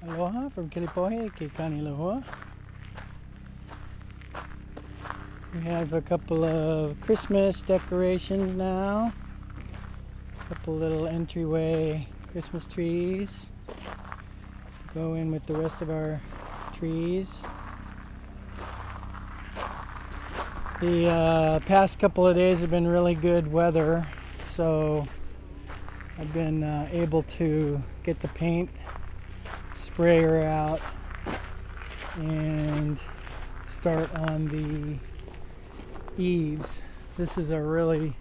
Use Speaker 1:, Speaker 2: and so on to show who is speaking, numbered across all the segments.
Speaker 1: Aloha from Kilipohe, ke Kanilehoa. We have a couple of Christmas decorations now. A couple little entryway Christmas trees to go in with the rest of our trees. The past couple of days have been really good weather, so I've been able to get the paint sprayer out and start on the eaves. This is a really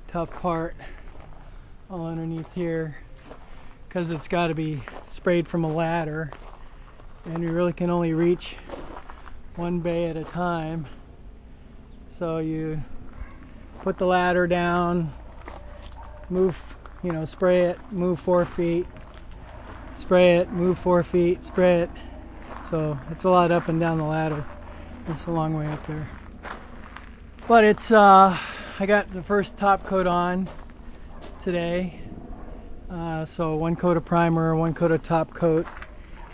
Speaker 1: tough part all underneath here because it's got to be sprayed from a ladder, and you really can only reach one bay at a time. So you put the ladder down, move, spray it, move 4 feet, spray it, move 4 feet, spray it. So it's a lot up and down the ladder. It's a long way up there. But it's, I got the first top coat on today. So 1 coat of primer, 1 coat of top coat,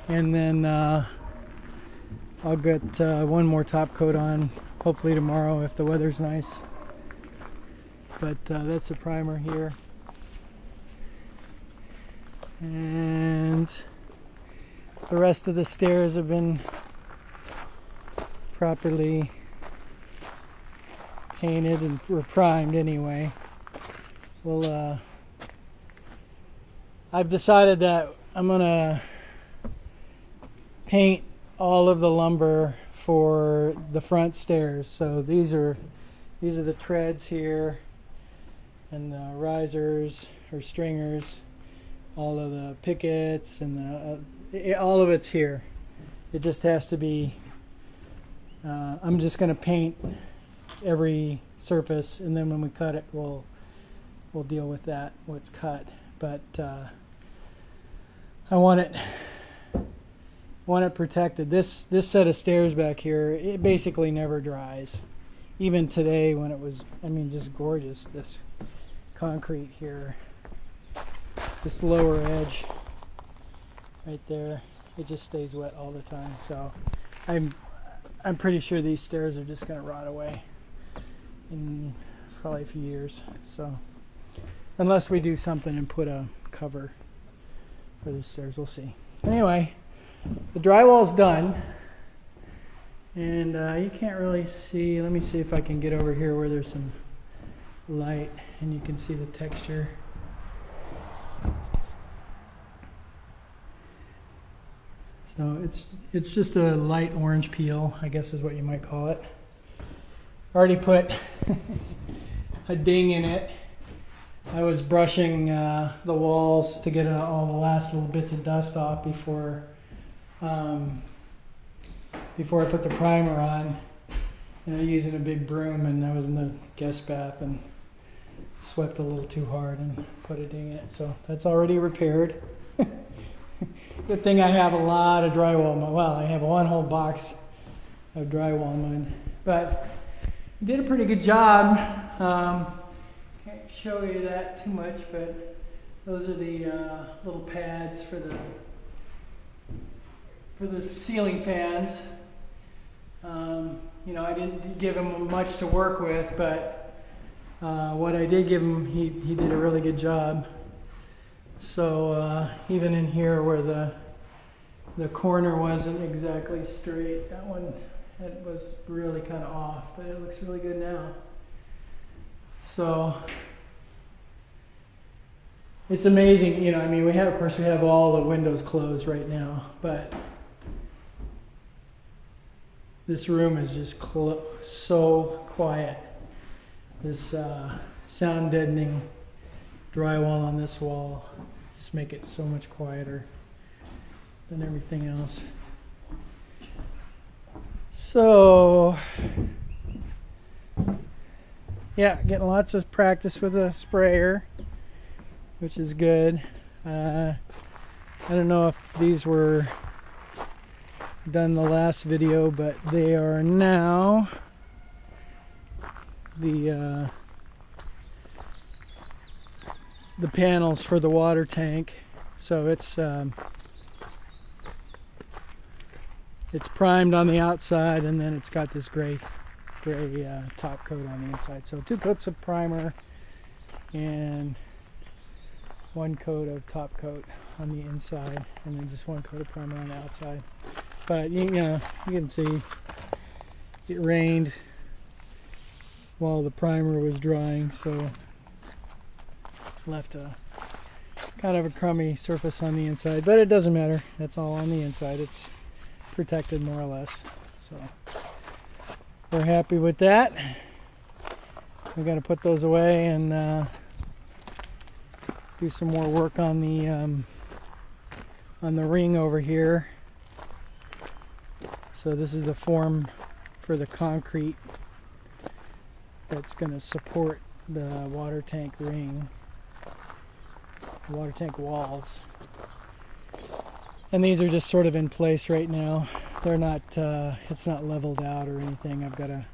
Speaker 1: and then I'll get 1 more top coat on hopefully tomorrow if the weather's nice. But that's a primer here. And the rest of the stairs have been properly painted and were primed anyway. Well, I've decided that I'm gonna paint all of the lumber for the front stairs. So these are the treads here, and the risers or stringers, all of the pickets, and all of it's here. It just has to be, I'm just going to paint every surface, and then when we cut it, we'll deal with that, what's cut. But I want it protected. This set of stairs back here, it basically never dries. Even today when it was, just gorgeous, this concrete here, this lower edge right there, it just stays wet all the time. So I'm pretty sure these stairs are just going to rot away in probably a few years. So unless we do something and put a cover for the stairs, we'll see. Anyway, the drywall's done, and you can't really see. Let me see if I can get over here where there's some light and you can see the texture. So it's just a light orange peel, I guess is what you might call it. Already put a ding in it. I was brushing the walls to get all the last little bits of dust off before I put the primer on. Using a big broom, and I was in the guest bath and swept a little too hard and put a ding in it. So that's already repaired. Good thing I have a lot of drywall mud. Well, I have 1 whole box of drywall mud, but I did a pretty good job. Can't show you that too much, but those are the little pads for the ceiling fans. I didn't give him much to work with, but what I did give him, he did a really good job. So even in here where the corner wasn't exactly straight, that one was really kind of off, but it looks really good now. So it's amazing, of course we have all the windows closed right now, but this room is just so quiet. This sound deadening drywall on this wall just make it so much quieter than everything else. So yeah, getting lots of practice with a sprayer, which is good. I don't know if these were done the last video, but they are now the panels for the water tank. So it's it's primed on the outside, and then it's got this gray top coat on the inside. So 2 coats of primer and 1 coat of top coat on the inside, and then just 1 coat of primer on the outside. But you know, you can see it rained while the primer was drying, so left a kind of a crummy surface on the inside, but it doesn't matter. That's all on the inside. It's protected more or less. So we're happy with that. We're going to put those away and do some more work on the ring over here. So this is the form for the concrete that's going to support the water tank ring, the water tank walls. And these are just sort of in place right now. They're not, it's not leveled out or anything. I've got to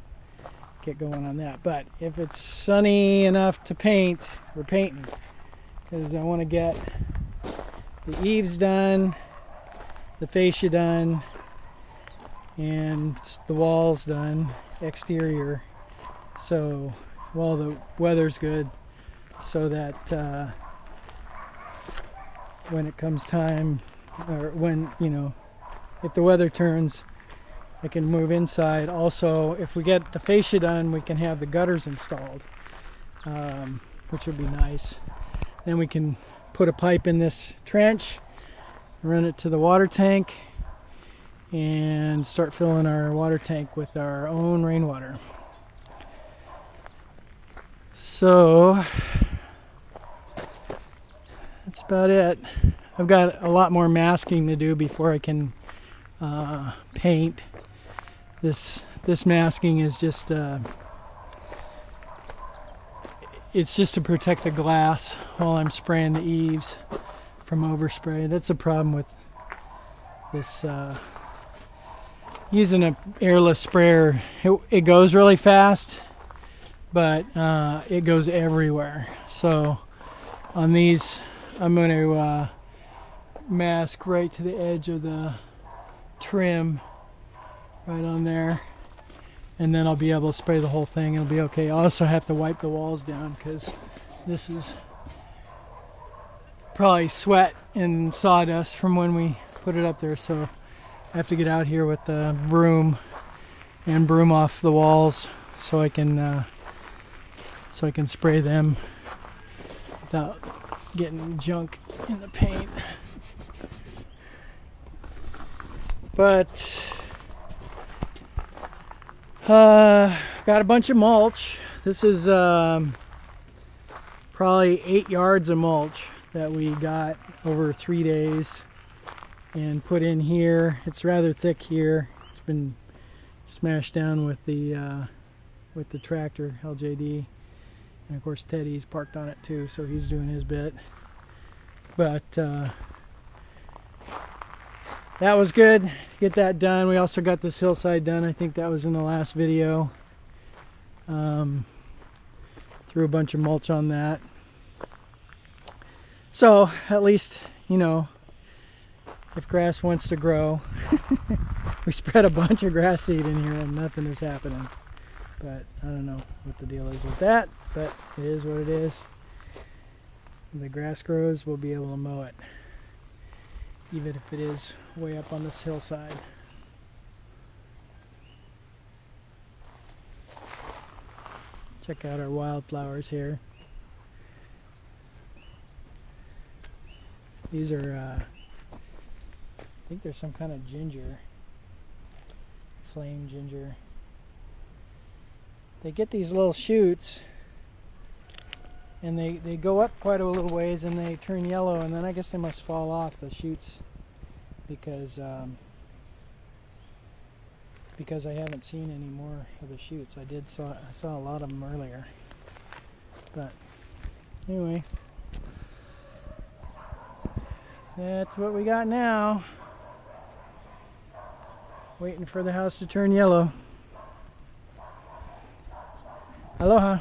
Speaker 1: get going on that. But if it's sunny enough to paint, we're painting. Because I want to get the eaves done, the fascia done, and the walls done, exterior. So while the weather's good, so that when it comes time, or when, you know, if the weather turns, I can move inside. Also, if we get the fascia done, we can have the gutters installed, which would be nice. Then we can put a pipe in this trench, run it to the water tank, and start filling our water tank with our own rainwater. So that's about it. I've got a lot more masking to do before I can paint. This masking is just it's just to protect the glass while I'm spraying the eaves from overspray. That's the problem with this using an airless sprayer. It goes really fast, but it goes everywhere. So on these, I'm going to mask right to the edge of the trim, right on there, and then I'll be able to spray the whole thing. It'll be okay. I'll also have to wipe the walls down because this is probably sweat and sawdust from when we put it up there. So I have to get out here with the broom and broom off the walls so I can spray them without getting junk in the paint. But got a bunch of mulch. This is probably 8 yards of mulch that we got over 3 days and put in here. It's rather thick here. It's been smashed down with the tractor, LJD, and of course Teddy's parked on it too, so he's doing his bit. But that was good to get that done. We also got this hillside done. I think that was in the last video. Threw a bunch of mulch on that. So at least, you know, if grass wants to grow. We spread a bunch of grass seed in here and nothing is happening. But I don't know what the deal is with that, but it is what it is. When the grass grows, we'll be able to mow it, even if it is way up on this hillside. Check out our wildflowers here. These are, I think there's some kind of ginger, flame ginger. They get these little shoots and they go up quite a little ways and they turn yellow, and then I guess they must fall off the shoots because I haven't seen any more of the shoots. I saw a lot of them earlier. But anyway, that's what we got now. Waiting for the house to turn yellow. Aloha.